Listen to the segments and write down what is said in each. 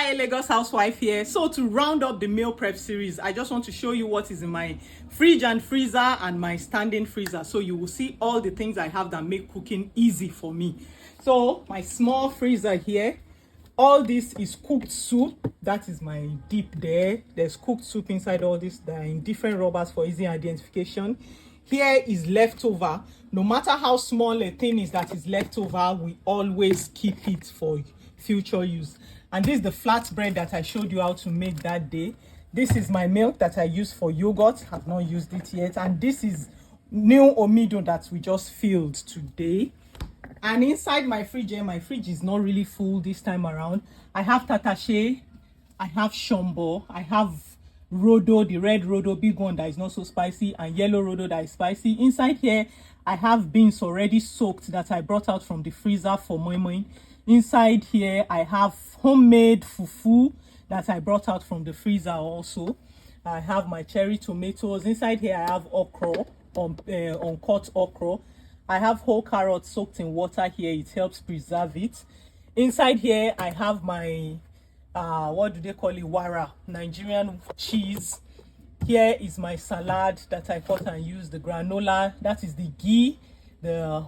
Hi, Lagos Housewife here. So to round up the meal prep series, I just want to show you what is in my fridge and freezer and my standing freezer. So you will see all the things I have that make cooking easy for me. So my small freezer here, all this is cooked soup. That is my dip there. There's cooked soup inside all this. They're in different rubbers for easy identification. Here is leftover. No matter how small a thing is that is leftover, we always keep it for future use. And this is the flatbread that I showed you how to make that day. This is my milk that I use for yogurt. I've not used it yet. And this is new omido that we just filled today. And inside my fridge here, my fridge is not really full this time around. I have tatashe, I have shombo, I have rodo, the red rodo, big one that is not so spicy, and yellow rodo that is spicy. Inside here, I have beans already soaked that I brought out from the freezer for moi moi. Inside here, I have homemade fufu that I brought out from the freezer also. I have my cherry tomatoes. Inside here, I have okra, uncut okra. I have whole carrots soaked in water here. It helps preserve it. Inside here, I have my, what do they call it? Wara, Nigerian cheese. Here is my salad that I cut and used. The granola, that is the ghee. The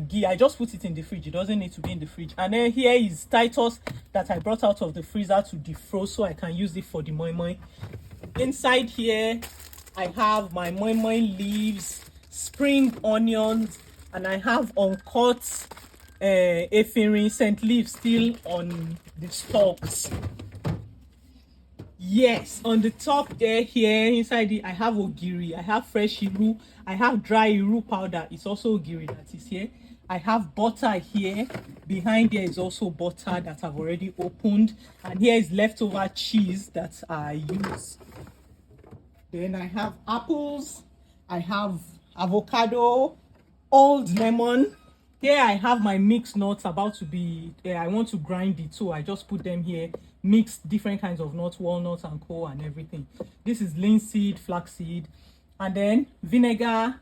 ghee, I just put it in the fridge. It doesn't need to be in the fridge. And then here is Titus that I brought out of the freezer to defrost so I can use it for the moi moi. Inside here, I have my moi moi leaves, spring onions, and I have uncut efirin scent leaves still on the stalks. Yes, on the top there, here inside it, I have ogiri, I have fresh iru, I have dry iru powder. It's also ogiri that is here. I have butter here. Behind there is also butter that I've already opened, and here is leftover cheese that I use. Then I have apples, I have avocado, old lemon. Here I have my mixed nuts about to be, I want to grind it, so I just put them here, mix different kinds of nuts, walnuts and co and everything. This is linseed, flaxseed, and then vinegar,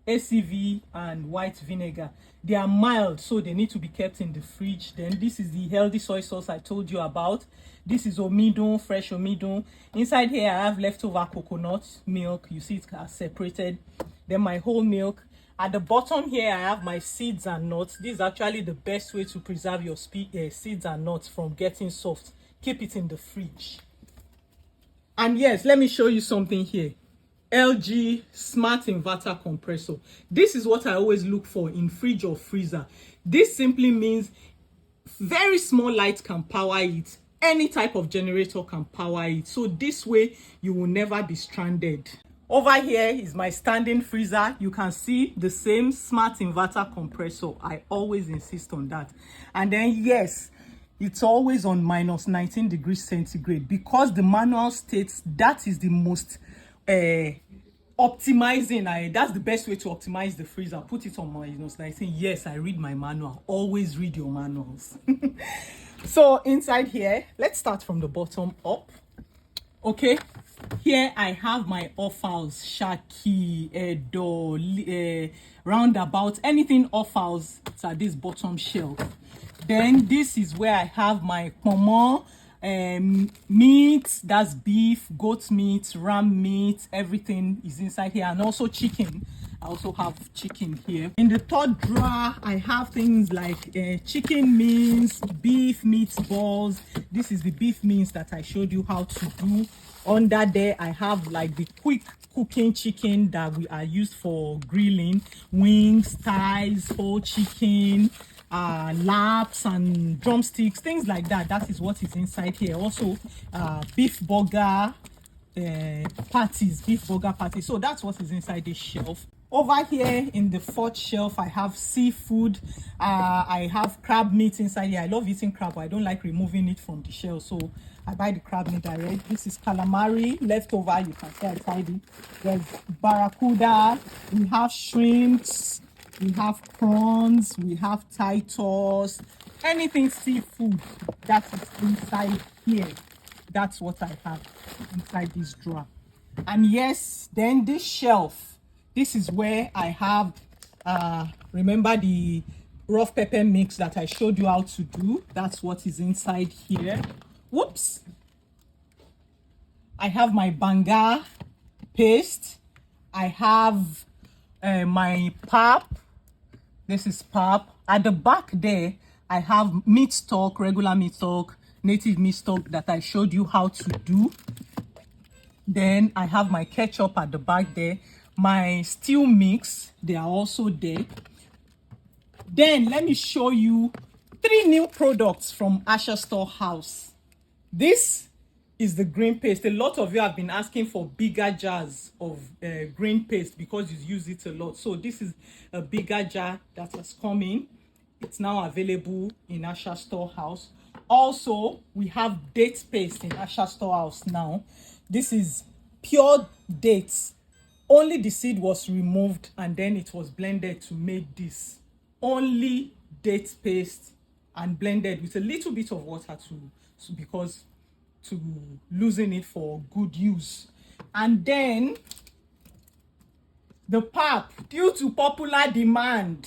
ACV and white vinegar. They are mild, so they need to be kept in the fridge. Then this is the healthy soy sauce I told you about. This is omido, fresh omido. Inside here I have leftover coconut milk. You see it separated. Then my whole milk. At the bottom here, I have my seeds and nuts. This is actually the best way to preserve your seeds and nuts from getting soft. Keep it in the fridge. And yes, let me show you something here. LG Smart Inverter Compressor. This is what I always look for in fridge or freezer. This simply means very small light can power it. Any type of generator can power it. So this way, you will never be stranded. Over here is my standing freezer. You can see the same smart inverter compressor. I always insist on that. And then yes, it's always on minus 19 degrees centigrade because the manual states that is the most optimizing. That's the best way to optimize the freezer. Put it on minus 19. Yes, I read my manual. Always read your manuals. So inside here, let's start from the bottom up. Okay. Here I have my offals, shaki, edo, roundabout, anything offals. It's at this bottom shelf. Then this is where I have my pomo, meat, that's beef, goat meat, ram meat, everything is inside here, and also chicken. I also have chicken here. In the third drawer, I have things like chicken mince, beef meatballs. This is the beef mince that I showed you how to do. Under there, I have like the quick cooking chicken that we are used for grilling, wings, thighs, whole chicken, laps and drumsticks, things like that. That is what is inside here. Also, beef burger patties, beef burger patties. So that's what is inside this shelf. Over here in the fourth shelf, I have seafood. I have crab meat inside here. I love eating crab, but I don't like removing it from the shell, so I buy the crab meat direct. This is calamari leftover. You can see inside it. There's barracuda. We have shrimps. We have prawns. We have Titus. Anything seafood that is inside here. That's what I have inside this drawer. And yes, then this shelf. This is where I have, remember the rough pepper mix that I showed you how to do. That's what is inside here. whoops, I have my banga paste. I have my pap. This is pap. At the back there, I have meat stock, regular meat stock, native meat stock that I showed you how to do. Then I have my ketchup at the back there. My stew mix, they are also there. Then let me show you 3 new products from Asha Storehouse. This is the green paste. A lot of you have been asking for bigger jars of green paste because you use it a lot. So this is a bigger jar that has come in. It's now available in Asha Storehouse. Also, we have date paste in Asha Storehouse now. This is pure dates. Only the seed was removed and then it was blended to make this. Only date paste and blended with a little bit of water to loosen it for good use. And then the pap, due to popular demand,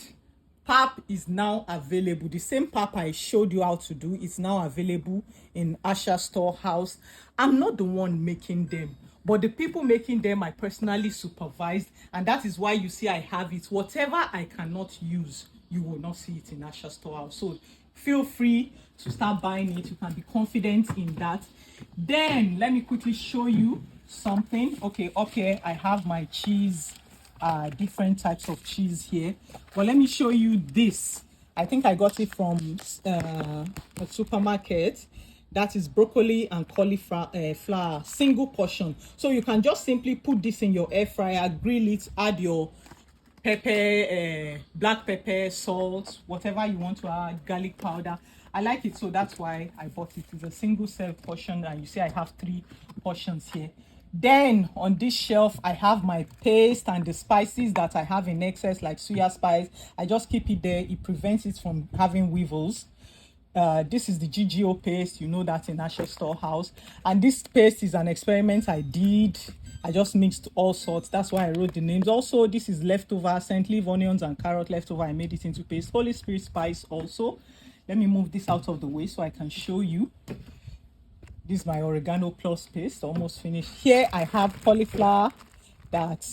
pap is now available. The same pap I showed you how to do is now available in Asha Storehouse. I'm not the one making them, but the people making them I personally supervised, and that is why you see I have it. Whatever I cannot use, you will not see it in Asha Storehouse. So feel free to start buying it. You can be confident in that. Then let me quickly show you something. Okay, up here I have my cheese, different types of cheese here. But let me show you this. I think I got it from a supermarket. That is broccoli and cauliflower, single portion. So you can just simply put this in your air fryer, grill it, add your pepper, black pepper, salt, whatever you want to add, garlic powder. I like it, so that's why I bought it. It's a single serve portion, and you see I have 3 portions here. Then on this shelf I have my paste and the spices that I have in excess, like suya spice. I just keep it there. It prevents it from having weevils. This is the GGO paste, you know that in Asha Storehouse. And this paste is an experiment I did. I just mixed all sorts. That's why I wrote the names. Also, this is leftover scent leaf, onions and carrot leftover. I made it into paste. Holy Spirit spice also. Let me move this out of the way so I can show you. This is my oregano plus paste, almost finished. Here I have cauliflower that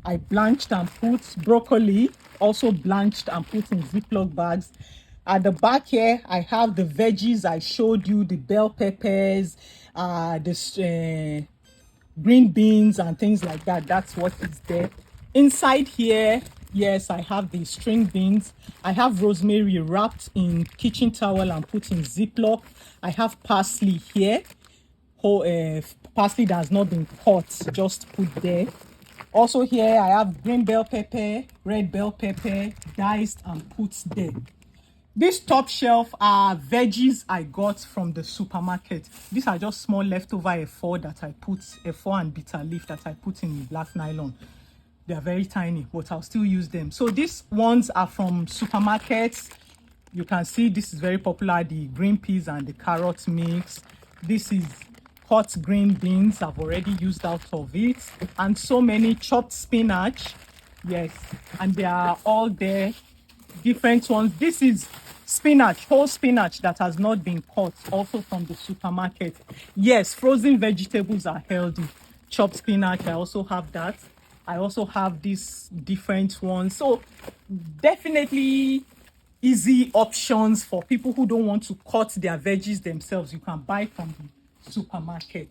I blanched and put, broccoli also blanched and put in Ziploc bags. At the back here I have the veggies I showed you, the bell peppers, the green beans and things like that. That's what is there. Inside here, yes, I have the string beans. I have rosemary wrapped in kitchen towel and put in Ziploc. I have parsley here. Parsley that has not been cut, just put there. Also here I have green bell pepper, red bell pepper, diced and put there. This top shelf are veggies I got from the supermarket. These are just small leftover F4 that I put, F4 and bitter leaf that I put in black nylon. They are very tiny, but I'll still use them. So these ones are from supermarkets. You can see this is very popular, the green peas and the carrot mix. This is cut green beans. I've already used out of it. And so many chopped spinach. Yes, and they are all there. Different ones. This is spinach, whole spinach that has not been cut, also from the supermarket. Yes, frozen vegetables are healthy. Chopped spinach, I also have that. I also have these different ones. So definitely easy options for people who don't want to cut their veggies themselves. You can buy from the supermarket.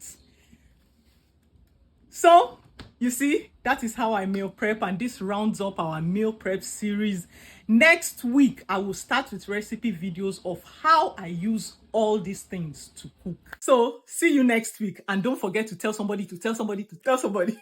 So you see, that is how I meal prep, and this rounds up our meal prep series. Next week I will start with recipe videos of how I use all these things to cook. So see you next week, and don't forget to tell somebody to tell somebody to tell somebody.